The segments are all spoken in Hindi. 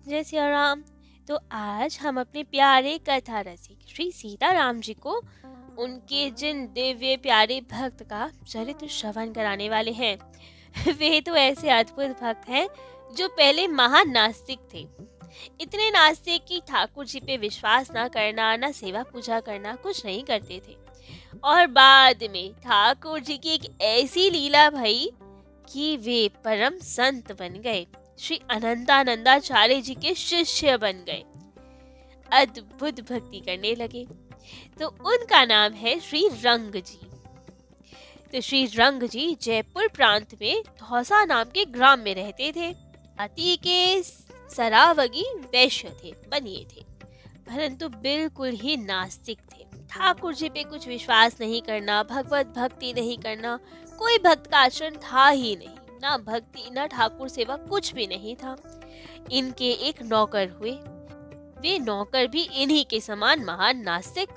जय सिया राम। तो आज हम अपने प्यारे कथा रसिक श्री सीताराम जी को उनके जिन दिव्य प्यारे भक्त का चरित्र श्रवण कराने वाले हैं। वे तो ऐसे अद्भुत भक्त हैं जो पहले महान नास्तिक थे, इतने नास्तिक कि ठाकुर जी पे विश्वास ना करना, ना सेवा पूजा करना, कुछ नहीं करते थे। और बाद में ठाकुर जी की एक ऐसी लीला भई कि वे परम संत बन गए, श्री अनंतानंदाचार्य जी के शिष्य बन गए, अद्भुत भक्ति करने लगे। तो उनका नाम है श्री रंग जी। तो श्री रंग जी जयपुर प्रांत में धौसा नाम के ग्राम में रहते थे। अति के सरावगी वैश्य थे, बनिए थे, परंतु बिल्कुल ही नास्तिक थे। ठाकुर जी पे कुछ विश्वास नहीं करना, भगवत भक्ति नहीं करना, कोई भक्त का आचरण था ही नहीं, ना भक्ति ना ठाकुर सेवा, कुछ भी नहीं था। इनके एक नौकर हुए, वे नौकर भी इन्हीं के समान महान नास्तिक,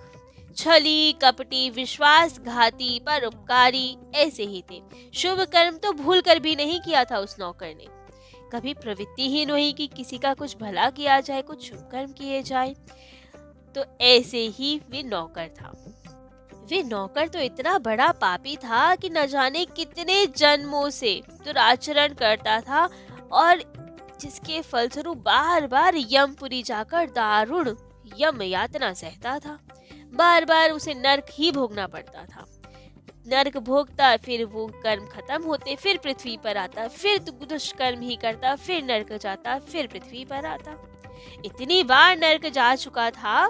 छली कपटी, विश्वासघाती, परोपकारी ऐसे ही थे। शुभ कर्म तो भूल कर भी नहीं किया था उस नौकर ने, कभी प्रवृत्ति ही नहीं कि किसी का कुछ भला किया जाए, कुछ शुभ कर्म किए जाए। तो ऐसे ही वे नौकर था। वे नौकर तो इतना बड़ा पापी था कि न जाने कितने जन्मों से दुराचरण करता था, और जिसके फलस्वरूप बार बार यमपुरी जाकर दारुण यम यातना सहता था। बार बार उसे नरक ही भोगना पड़ता था। नरक भोगता, फिर वो कर्म खत्म होते, फिर पृथ्वी पर आता, फिर दुष्कर्म ही करता, फिर नरक जाता, फिर पृथ्वी पर आता। इतनी बार नरक जा चुका था,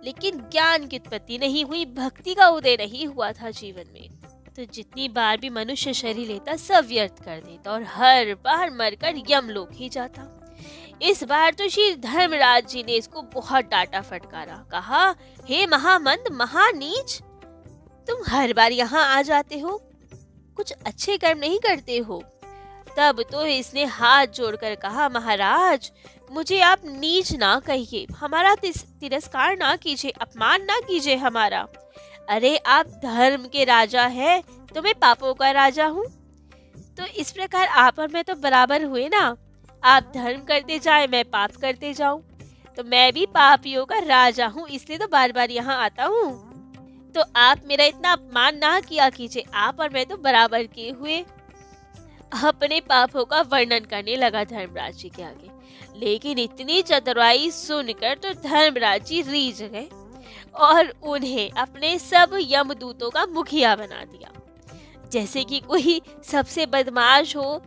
लेकिन ज्ञान की उत्पत्ति नहीं हुई, भक्ति का उदय नहीं हुआ था जीवन में। तो जितनी बार भी मनुष्य शरीर लेता, सब व्यर्थ कर देता और हर बार मरकर यमलोक ही जाता। इस बार तो श्री धर्मराज जी ने इसको बहुत डांटा फटकारा, कहा, हे महामंद महानीच, तुम हर बार यहाँ आ जाते हो, कुछ अच्छे कर्म नहीं करते हो। तब तो इसने हाथ जोड़कर कहा, महाराज मुझे आप नीच ना कहिए, हमारा तिरस्कार ना कीजिए, अपमान ना कीजिए हमारा। अरे आप धर्म के राजा हैं, तो मैं पापों का राजा हूँ। तो इस प्रकार आप और मैं तो बराबर हुए ना, आप धर्म करते जाए, मैं पाप करते जाऊं, तो मैं भी पापियों का राजा हूँ, इसलिए तो बार बार यहाँ आता हूँ। तो आप मेरा इतना अपमान ना किया कीजिए, आप और मैं तो बराबर के हुए। अपने पापों का वर्णन करने लगा धर्मराज जी के आगे। लेकिन इतनी चतुराई सुनकर तो धर्मराज जी रीझ गए और उन्हें अपने सब यमदूतों का मुखिया बना दिया। जैसे कि कोई सबसे बदमाश हो,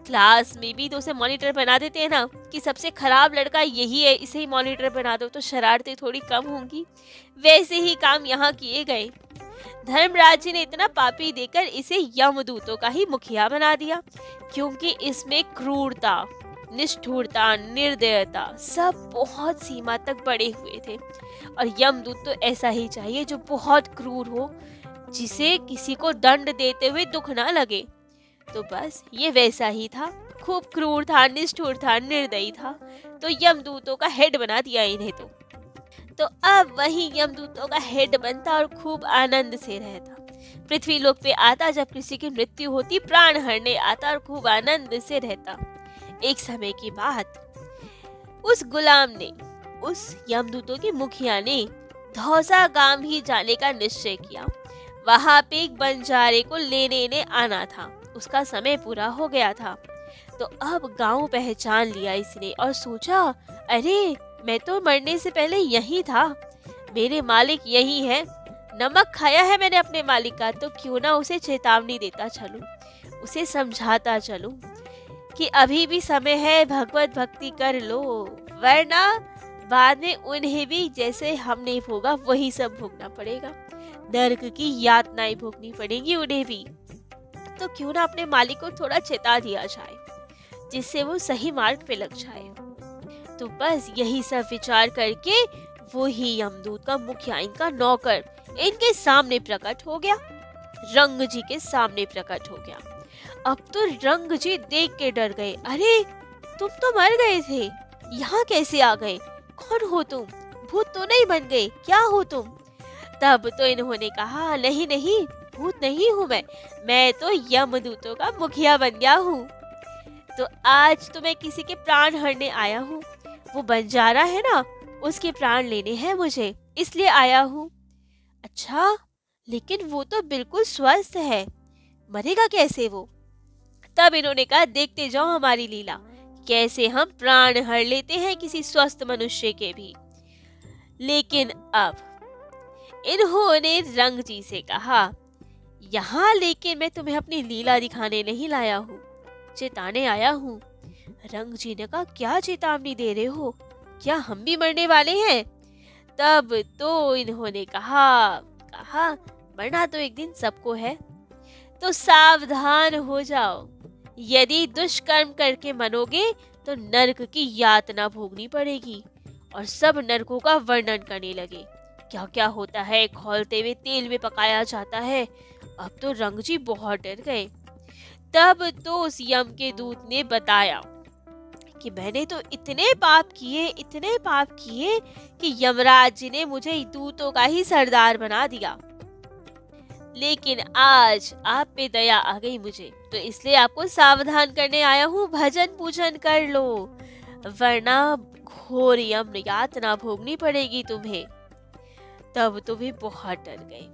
क्लास में भी तो उसे मॉनिटर बना देते हैं ना, कि सबसे खराब लड़का यही है, इसे ही मॉनिटर बना दो तो शरारतें थोड़ी कम होंगी। वैसे ही काम यहाँ किए गए। धर्मराज जी ने इतना पापी देकर इसे यमदूतों का ही मुखिया बना दिया, क्योंकि इसमें क्रूरता, निष्ठुरता, निर्दयता सब बहुत सीमा तक बढ़े हुए थे। और यमदूत तो ऐसा ही चाहिए जो बहुत क्रूर हो, जिसे किसी को दंड देते हुए दुख ना लगे। तो बस ये वैसा ही था, खूब क्रूर था, निष्ठुर था, निर्दयी था। तो यमदूतों का हेड बना दिया इन्हें। तो अब वही यमदूतों का हेड बनता और खूब आनंद से रहता। पृथ्वी लोक पे आता, जब किसी की मृत्यु होती, प्राण हरने आता और खूब आनंद से रहता। एक समय की बात, उस गुलाम ने, उस यमदूतों के मुखिया ने धौसा गांव ही जाने का निश्चय किया। वहां पे एक बंजारे को लेने ने आना था, उसका समय पूरा हो गया था। तो अब गांव पहचान लिया इसने और सोचा, अरे मैं तो मरने से पहले यही था, मेरे मालिक यही है, नमक खाया है मैंने अपने मालिक का, तो क्यों ना उसे चेतावनी देता चलूं, उसे समझाता चलूं कि अभी भी समय है, भगवत भक्ति कर लो, वरना बाद में उन्हें भी जैसे हमने भोगा वही सब भोगना पड़ेगा, नरक की यातनाएं भोगनी पड़ेगी उन्हें भी। तो क्यों ना अपने मालिक को थोड़ा चेता दिया जाए, जिससे वो सही मार्ग पे लग जाए। तो बस यही सब विचार करके वो ही यमदूत का मुखिया, इनका नौकर, इनके सामने प्रकट हो गया, रंग जी के सामने प्रकट हो गया। अब तो रंग जी देख के डर गए, अरे तुम तो मर गए थे, यहाँ कैसे आ गए, कौन हो तुम, भूत तो नहीं बन गए, क्या हो तुम। तब तो इन्होंने कहा, नहीं नहीं, भूत नहीं हूँ मैं तो यमदूतों का मुखिया बन गया हूँ। तो आज तो मैं किसी के प्राण हरने आया हूँ, वो बंजारा है ना, उसके प्राण लेने हैं मुझे, इसलिए आया हूँ। अच्छा, लेकिन वो तो बिल्कुल स्वस्थ है, मरेगा कैसे वो? तब इन्होंने कहा, देखते जाओ हमारी लीला, कैसे हम प्राण हर लेते हैं किसी स्वस्थ मनुष्य के भी। लेकिन अब इन्होंने रंग जी से कहा, यहाँ लेकिन मैं तुम्हें अपनी लीला दिखाने नहीं लाया हूँ, चेताने आया हूँ। रंग जी ने कहा, क्या चेतावनी दे रहे हो? क्या हम भी मरने वाले हैं? तब तो इन्होंने कहा मरना तो एक दिन सबको है, तो सावधान हो जाओ। यदि दुष्कर्म करके मरोगे तो नरक की यातना भोगनी पड़ेगी। और सब नरकों का वर्णन करने लगे, क्या क्या होता है, खौलते हुए तेल में पकाया जाता है। अब तो रंग जी बहुत डर गए। तब तो उस यम के दूत ने बताया कि मैंने तो इतने पाप किए कि यमराज जी ने मुझे दूतों का ही सरदार बना दिया। लेकिन आज आप पे दया आ गई मुझे, तो इसलिए आपको सावधान करने आया हूँ। भजन पूजन कर लो, वरना घोर यम यातना भोगनी पड़ेगी तुम्हें। तब तो वे बहुत डर गए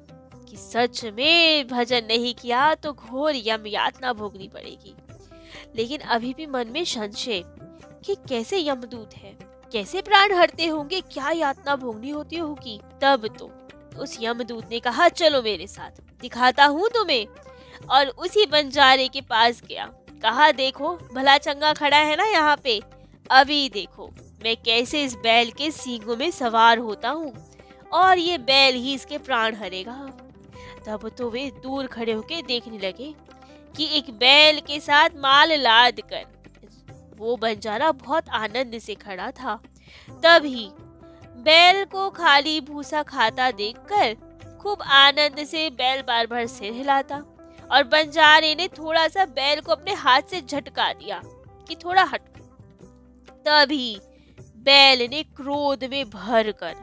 कि सच में भजन नहीं किया तो घोर यम यातना भोगनी पड़ेगी। लेकिन अभी भी मन में संशय कि कैसे यमदूत है, कैसे प्राण हरते होंगे, क्या यातना भोगनी होती होगी। तब तो उस यमदूत ने कहा, चलो मेरे साथ, दिखाता हूँ तुम्हें। और उसी बंजारे के पास गया, कहा, देखो भला चंगा खड़ा है ना यहाँ पे, अभी देखो मैं कैसे इस बैल के सींगों में सवार होता हूँ और ये बैल ही इसके प्राण हरेगा। तब तो वे दूर खड़े होके देखने लगे कि एक बैल के साथ माल लाद कर वो बंजारा बहुत आनंद से खड़ा था। तभी बैल को खाली भूसा खाता देखकर खूब आनंद से बैल बार बार सिर हिलाता और बंजारे ने थोड़ा सा बैल को अपने हाथ से झटका दिया कि थोड़ा हट। तभी बैल ने क्रोध में भरकर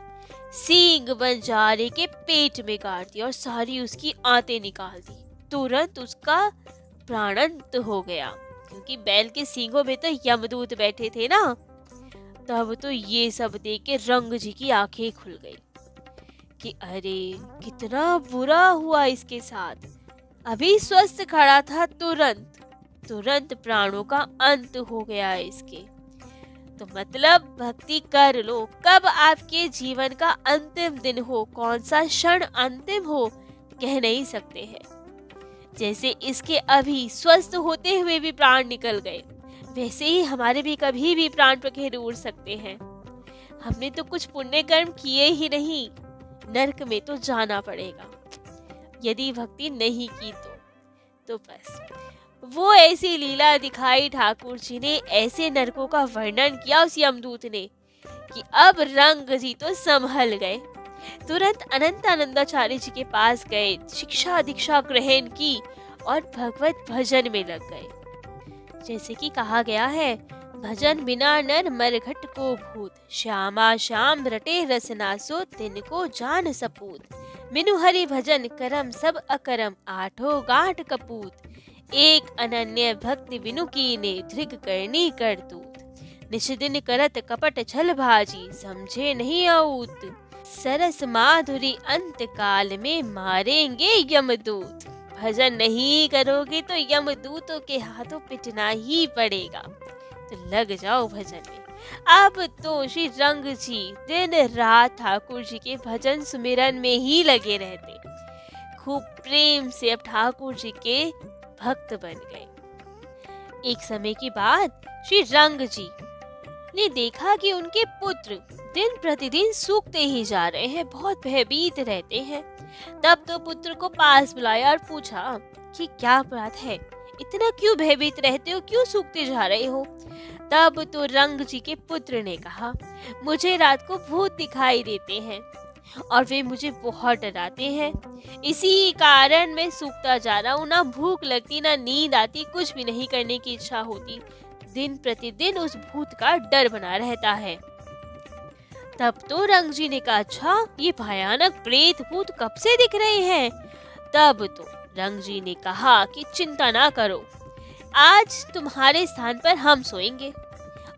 सींग बंजारे के पेट में गाड़ दिया और सारी उसकी आंतें निकाल दी। तुरंत उसका प्राणंत हो गया, क्योंकि बैल के सींगों में तो यमदूत बैठे थे ना। तब तो ये सब देख के रंग जी की आंखें खुल गई कि अरे कितना बुरा हुआ इसके साथ। अभी स्वस्थ खड़ा था, तुरंत प्राणों का अंत हो गया इसके। तो मतलब भक्ति कर लो, कब आपके जीवन का अंतिम दिन हो, कौन सा क्षण अंतिम हो, कह नहीं सकते हैं। जैसे इसके अभी स्वस्थ होते हुए भी प्राण निकल गए, वैसे ही हमारे भी कभी भी प्राण पखेरु उड़ सकते हैं। हमने तो कुछ पुण्य कर्म किए ही नहीं, नरक में तो जाना पड़ेगा यदि भक्ति नहीं की तो बस। वो ऐसी लीला दिखाई ठाकुर जी ने, ऐसे नरकों का वर्णन किया उस यमदूत ने कि अब रंग जी तो संभल गए। तुरंत अनंत आनंदाचार्य जी के पास गए, शिक्षा दीक्षा ग्रहण की और भगवत भजन में लग गए। जैसे कि कहा गया है, भजन बिना नर मरघट को भूत, श्यामा श्याम रटे रसनासो तिनको जान सपूत, मिनु हरि भजन करम सब अकरम, आठों गांठ कपूत, एक अनन्य भक्ति बिनु कीने, धृग करनी करतूत, निष्दिन करत कपट छल भाजी, समझे नहीं आऊत, सरस माधुरी अंत काल में मारेंगे यमदूत। भजन नहीं करोगे तो यमदूतों के हाथों पिटना ही पड़ेगा, तो लग जाओ भजन में। अब तो श्री रंग जी दिन रात ठाकुर जी के भजन सुमिरन में ही लगे रहते, खूब प्रेम से अब ठाकुर जी के भक्त बन गए। एक समय की बात, श्री रंग जी ने देखा कि उनके पुत्र दिन प्रतिदिन सूखते ही जा रहे हैं, बहुत भयभीत रहते हैं। तब तो पुत्र को पास बुलाया और पूछा कि क्या बात है, इतना क्यों भयभीत रहते हो, क्यों सूखते जा रहे हो। तब तो रंग जी के पुत्र ने कहा, मुझे रात को भूत दिखाई देते हैं और वे मुझे बहुत डराते हैं, इसी कारण मैं सूखता जा रहा हूँ। ना भूख लगती, ना नींद आती, कुछ भी नहीं करने की इच्छा होती, दिन प्रतिदिन उस भूत का डर बना रहता है। तब तो रंग जी ने कहा, अच्छा ये भयानक प्रेत भूत कब से दिख रहे हैं। तब तो रंग जी ने कहा कि चिंता ना करो, आज तुम्हारे स्थान पर हम सोएंगे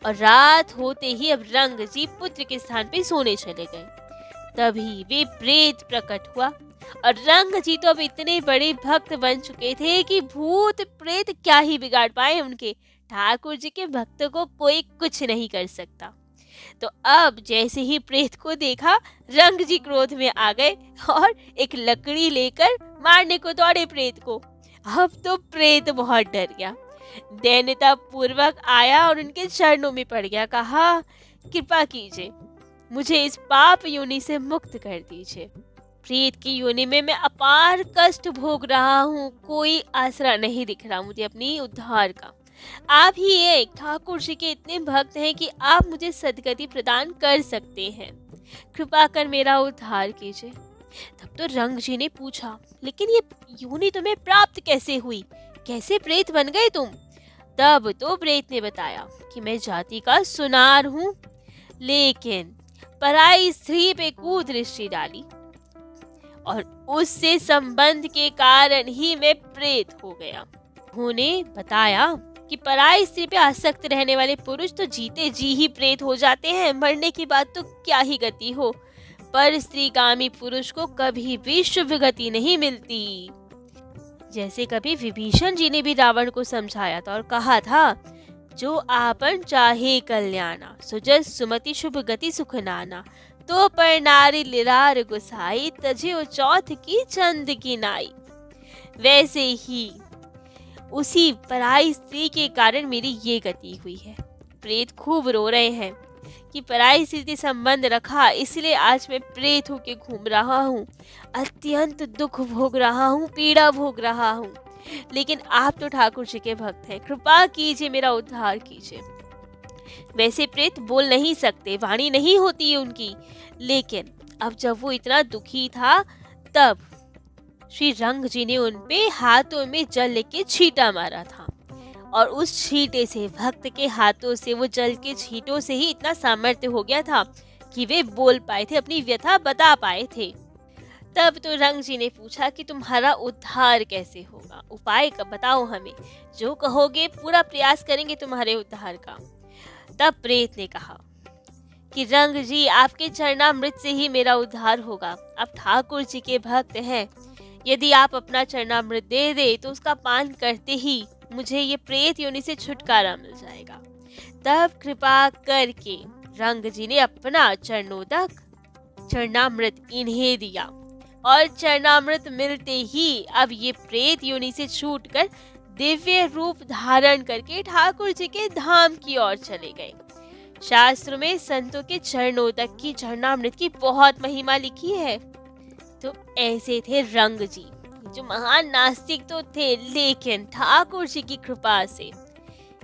और रात होते ही अब रंग जी पुत्र के स्थान पे सोने चले गए। तभी वे प्रेत प्रकट हुआ और रंग जी तो अब इतने बड़े भक्त बन चुके थे कि भूत प्रेत क्या ही बिगाड़ पाए उनके। ठाकुर जी के भक्तों को कोई कुछ नहीं कर सकता। तो अब जैसे ही प्रेत को देखा, रंग जी क्रोध में आ गए और एक लकड़ी लेकर मारने को दौड़े प्रेत को। अब तो प्रेत बहुत डर गया, दैन्यता पूर्वक आया और उनके चरणों में पड़ गया। कहा, कृपा कीजिए, मुझे इस पाप योनि से मुक्त कर दीजिए। प्रेत की योनि में मैं अपार कष्ट भोग रहा हूँ, कोई आसरा नहीं दिख रहा मुझे अपनी उद्धार का। आप ही एक ठाकुर जी के इतने भक्त हैं कि आप मुझे सदगति प्रदान कर सकते हैं, कृपा कर मेरा उद्धार कीजिए। तब तो रंग जी ने पूछा, लेकिन ये योनि तुम्हें प्राप्त कैसे हुई, कैसे प्रेत बन गए तुम? तब तो प्रेत ने बताया कि मैं जाति का सुनार हूँ, लेकिन पराई स्त्री पे कुदृष्टि डाली और उससे संबंध के कारण ही मैं प्रेत हो गया। उन्होंने बताया कि पराई स्त्री पे आसक्त रहने वाले पुरुष तो जीते जी ही प्रेत हो जाते हैं, मरने की बात तो क्या ही गति हो, पर स्त्रीगामी पुरुष को कभी भी शुभ गति नहीं मिलती। जैसे कभी विभीषण जी ने भी रावण को समझाया था और कहा था, जो आपन चाहे कल्याणा, सुजस सुमति शुभ गति सुख नाना, तो पर नारी लिरार गुसाई, तजे चौथ की चंद की नाई। वैसे ही उसी पराई स्त्री के कारण मेरी ये गति हुई है। प्रेत खूब रो रहे हैं कि पराई स्त्री से संबंध रखा, इसलिए आज मैं प्रेत होके घूम रहा हूँ, अत्यंत दुख भोग रहा हूँ, पीड़ा भोग रहा हूँ। लेकिन आप तो ठाकुर जी के भक्त हैं, कृपा कीजिए, मेरा उद्धार कीजिए। वैसे प्रेत बोल नहीं सकते, वाणी नहीं होती है उनकी, लेकिन अब जब वो इतना दुखी था, तब श्री रंग जी ने उनपे हाथों में जल लेके छींटा मारा था और उस छींटे से, भक्त के हाथों से, वो जल के छींटों से ही इतना सामर्थ्य हो गया था कि वे बोल पाए थे, अपनी व्यथा बता पाए थे। तब तो रंग जी ने पूछा कि तुम्हारा उद्धार कैसे होगा, उपाय का बताओ हमें, जो कहोगे पूरा प्रयास करेंगे तुम्हारे उद्धार का। तब प्रेत ने कहा कि रंग जी, आपके चरणामृत से ही मेरा उद्धार होगा। आप ठाकुर जी के भक्त हैं, यदि आप अपना चरणामृत दे दे तो उसका पान करते ही मुझे ये प्रेत योनि से छुटकारा मिल जाएगा। तब कृपा करके रंग जी ने अपना चरणोदक चरणामृत इन्हें दिया और चरणामृत मिलते ही अब ये प्रेत योनि से छूटकर दिव्य रूप धारण करके ठाकुर जी के धाम की ओर चले गए। शास्त्र में संतों के चरणोदक की, चरणामृत की बहुत महिमा लिखी है। तो ऐसे थे रंग जी, जो महान नास्तिक तो थे, लेकिन ठाकुर जी की कृपा से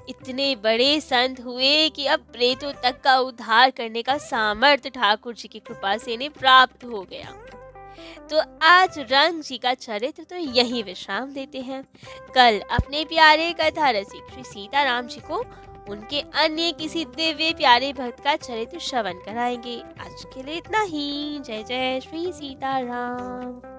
इतने बड़े संत हुए कि अब प्रेतों तक का उद्धार करने का सामर्थ्य ठाकुर जी की कृपा से इन्हें प्राप्त हो गया। तो आज रंग जी का चरित्र तो यही विश्राम देते हैं। कल अपने प्यारे कथा रसिक श्री सीताराम जी को उनके अन्य किसी दिव्य प्यारे भक्त का चरित्र श्रवण कराएंगे। आज के लिए इतना ही। जय जय श्री सीताराम।